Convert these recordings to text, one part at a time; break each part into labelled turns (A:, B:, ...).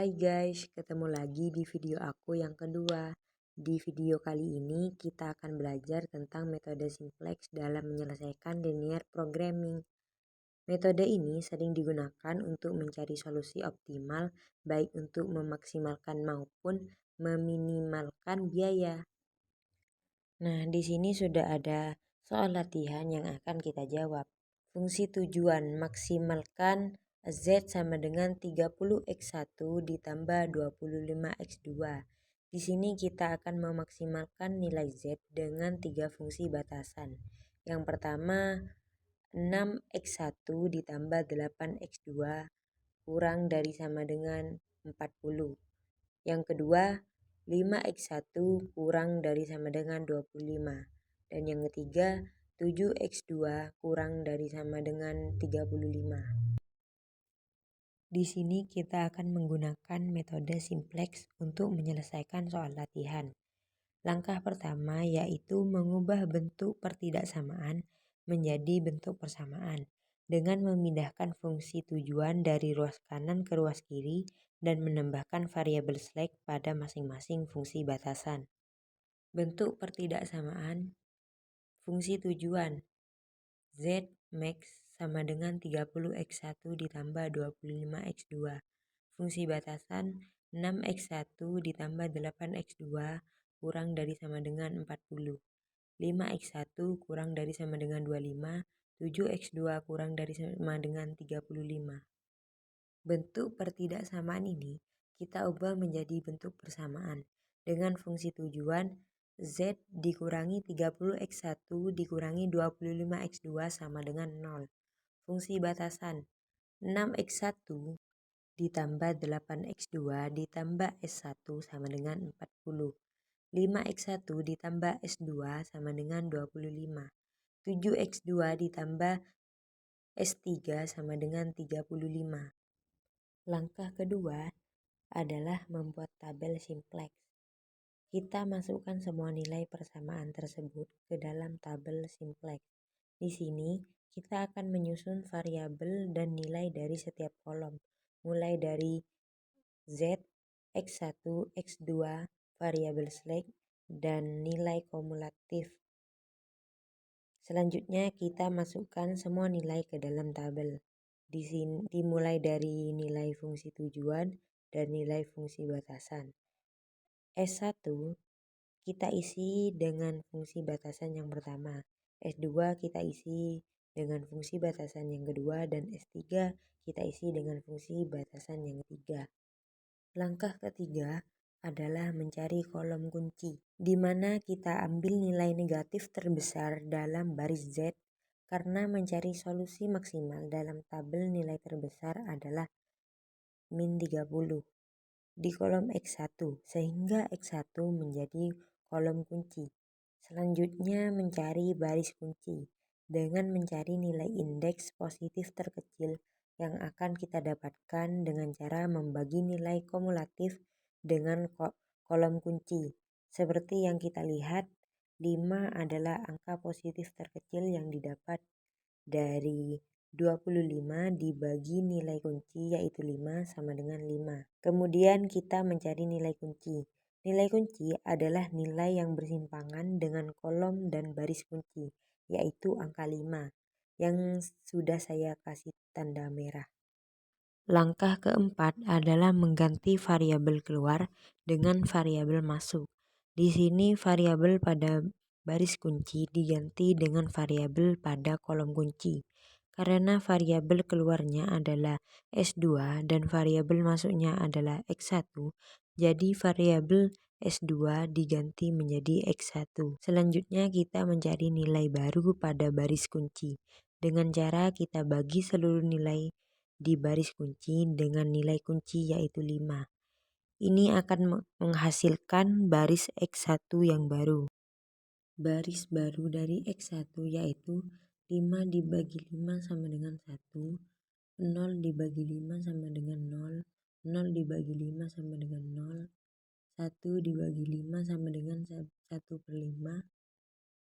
A: Hai guys, ketemu lagi di video aku yang kedua. Di video kali ini kita akan belajar tentang metode simplex dalam menyelesaikan linear programming. Metode ini sering digunakan untuk mencari solusi optimal baik untuk memaksimalkan maupun meminimalkan biaya. Nah, di sini sudah ada soal latihan yang akan kita jawab. Fungsi tujuan maksimalkan Z sama dengan 30x1 ditambah 25x2. Di sini kita akan memaksimalkan nilai Z dengan 3 fungsi batasan. Yang pertama 6x1 ditambah 8x2 kurang dari sama dengan 40. Yang kedua 5x1 kurang dari sama dengan 25. Dan yang ketiga 7x2 kurang dari sama dengan 35. Di sini kita akan menggunakan metode simplex untuk menyelesaikan soal latihan. Langkah pertama yaitu mengubah bentuk pertidaksamaan menjadi bentuk persamaan dengan memindahkan fungsi tujuan dari ruas kanan ke ruas kiri dan menambahkan variabel slack pada masing-masing fungsi batasan. Bentuk pertidaksamaan fungsi tujuan Z max sama dengan 30x1 ditambah 25x2. Fungsi batasan 6x1 ditambah 8x2 kurang dari sama dengan 40. 5x1 kurang dari sama dengan 25. 7x2 kurang dari sama dengan 35. Bentuk pertidaksamaan ini kita ubah menjadi bentuk persamaan dengan fungsi tujuan Z dikurangi 30x1 dikurangi 25x2 sama dengan 0. Fungsi batasan 6x1 ditambah 8x2 ditambah S1 sama dengan 40. 5x1 ditambah S2 sama dengan 25. 7x2 ditambah S3 sama dengan 35. Langkah kedua adalah membuat tabel simplex. Kita masukkan semua nilai persamaan tersebut ke dalam tabel simplex. Di sini kita akan menyusun variabel dan nilai dari setiap kolom, mulai dari Z, X1, X2, variabel slack, dan nilai kumulatif. Selanjutnya kita masukkan semua nilai ke dalam tabel. Di sini dimulai dari nilai fungsi tujuan dan nilai fungsi batasan. S1 kita isi dengan fungsi batasan yang pertama. S2 kita isi dengan fungsi batasan yang kedua dan S3 kita isi dengan fungsi batasan yang ketiga. Langkah ketiga adalah mencari kolom kunci, di mana kita ambil nilai negatif terbesar dalam baris Z karena mencari solusi maksimal dalam tabel nilai terbesar adalah min 30 di kolom X1 sehingga X1 menjadi kolom kunci. Selanjutnya mencari baris kunci dengan mencari nilai indeks positif terkecil yang akan kita dapatkan dengan cara membagi nilai kumulatif dengan kolom kunci. Seperti yang kita lihat, 5 adalah angka positif terkecil yang didapat dari 25 dibagi nilai kunci yaitu 5 sama dengan 5. Kemudian kita mencari nilai kunci. Nilai kunci adalah nilai yang bersimpangan dengan kolom dan baris kunci, yaitu angka 5 yang sudah saya kasih tanda merah. Langkah keempat adalah mengganti variabel keluar dengan variabel masuk. Di sini variabel pada baris kunci diganti dengan variabel pada kolom kunci. Karena variabel keluarnya adalah S2 dan variabel masuknya adalah X1, jadi variabel S2 diganti menjadi X1. Selanjutnya kita mencari nilai baru pada baris kunci dengan cara kita bagi seluruh nilai di baris kunci dengan nilai kunci yaitu 5. Ini akan menghasilkan baris X1 yang baru. Baris baru dari X1 yaitu 5 dibagi 5 sama dengan 1, 0 dibagi 5 sama dengan 0, 0 dibagi 5 sama dengan 0, 1 dibagi 5 sama dengan 1/5,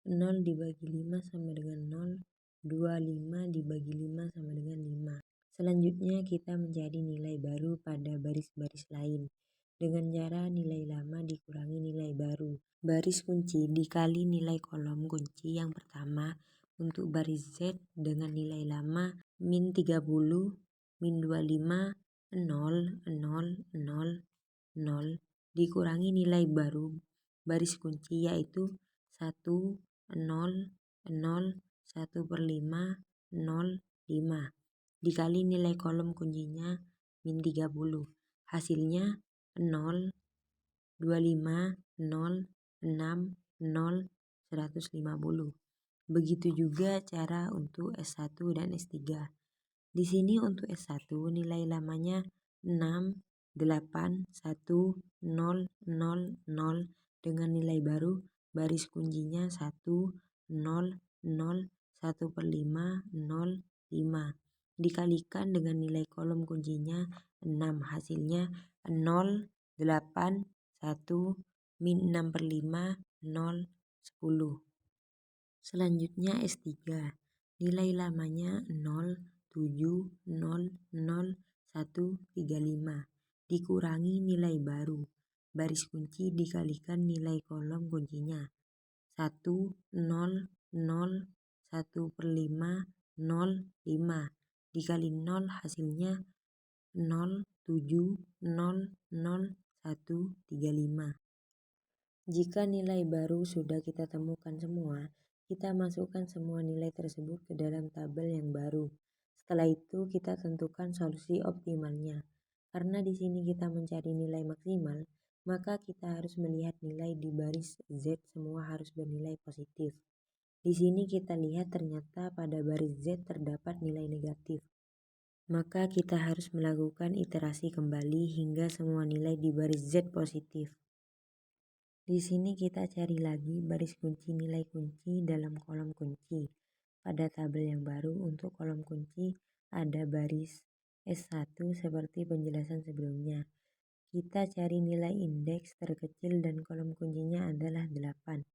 A: 0 dibagi 5 sama dengan 0, 25 dibagi 5 sama dengan 5. Selanjutnya kita mencari nilai baru pada baris-baris lain. Dengan cara nilai lama dikurangi nilai baru. Baris kunci dikali nilai kolom kunci yang pertama untuk baris Z dengan nilai lama min 30, min 25, 0, 0, 0, 0 dikurangi nilai baru baris kunci yaitu 1, 0, 0, 1/5, 0, 5 dikali nilai kolom kuncinya min 30. Hasilnya 0, 25, 0, 6, 0, 150. Begitu juga cara untuk S1 dan S3. Di sini untuk S1 nilai lamanya 6, 8, 1, 0, 0, 0 dengan nilai baru baris kuncinya 1, 0, 0, 1/5, 0, 5 dikalikan dengan nilai kolom kuncinya 6 hasilnya 0, 8, 1, min 6/5, 0, 10. Selanjutnya S3. Nilai lamanya 0, 7, 0, 0, 135 dikurangi nilai baru baris kunci dikalikan nilai kolom kuncinya 1, 0, 0, 1/5, 0, 5 dikali 0 hasilnya 0, 7, 0, 0, 135. Jika nilai baru sudah kita temukan semua, kita masukkan semua nilai tersebut ke dalam tabel yang baru. Setelah itu kita tentukan solusi optimalnya. Karena di sini kita mencari nilai maksimal, maka kita harus melihat nilai di baris Z semua harus bernilai positif. Di sini kita lihat ternyata pada baris Z terdapat nilai negatif. Maka kita harus melakukan iterasi kembali hingga semua nilai di baris Z positif. Di sini kita cari lagi baris kunci nilai kunci dalam kolom kunci. Pada tabel yang baru untuk kolom kunci ada baris S1 seperti penjelasan sebelumnya. Kita cari nilai indeks terkecil dan kolom kuncinya adalah 8.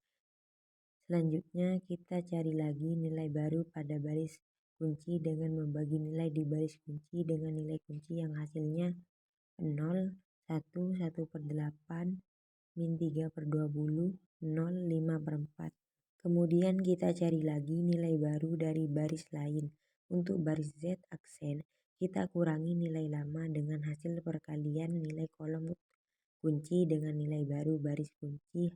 A: Selanjutnya kita cari lagi nilai baru pada baris kunci dengan membagi nilai di baris kunci dengan nilai kunci yang hasilnya 0, 1, 1/8, min 3/20, 0, 5/4. Kemudian kita cari lagi nilai baru dari baris lain. Untuk baris Z aksen, kita kurangi nilai lama dengan hasil perkalian nilai kolom kunci dengan nilai baru baris kunci.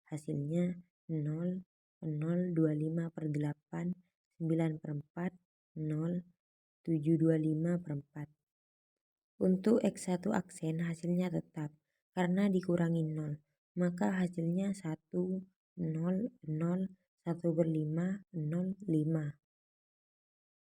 A: Hasilnya 0, 0, 25/8, 9/4, 0, 7/25/4. Untuk X1 aksen hasilnya tetap karena dikurangi 0, maka hasilnya 1, 0, 0, 1/5, 0, 5.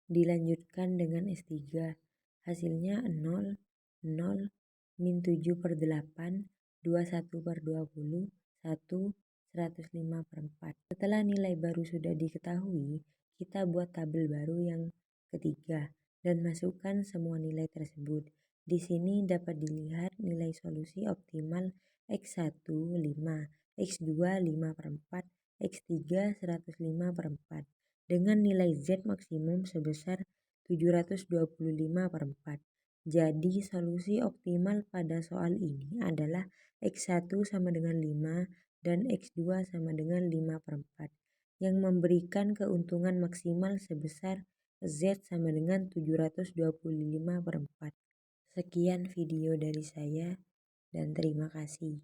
A: Dilanjutkan dengan S3, hasilnya 0, 0, min 7/8, 21/20, 1, 105/4. Setelah nilai baru sudah diketahui, kita buat tabel baru yang ketiga dan masukkan semua nilai tersebut. Di sini dapat dilihat nilai solusi optimal X1 5, X2 5/4, X3 105/4 dengan nilai Z maksimum sebesar 725/4. Jadi solusi optimal pada soal ini adalah X1 sama dengan 5 dan X2 sama dengan 5/4 yang memberikan keuntungan maksimal sebesar Z sama dengan 725/4. Sekian video dari saya dan terima kasih.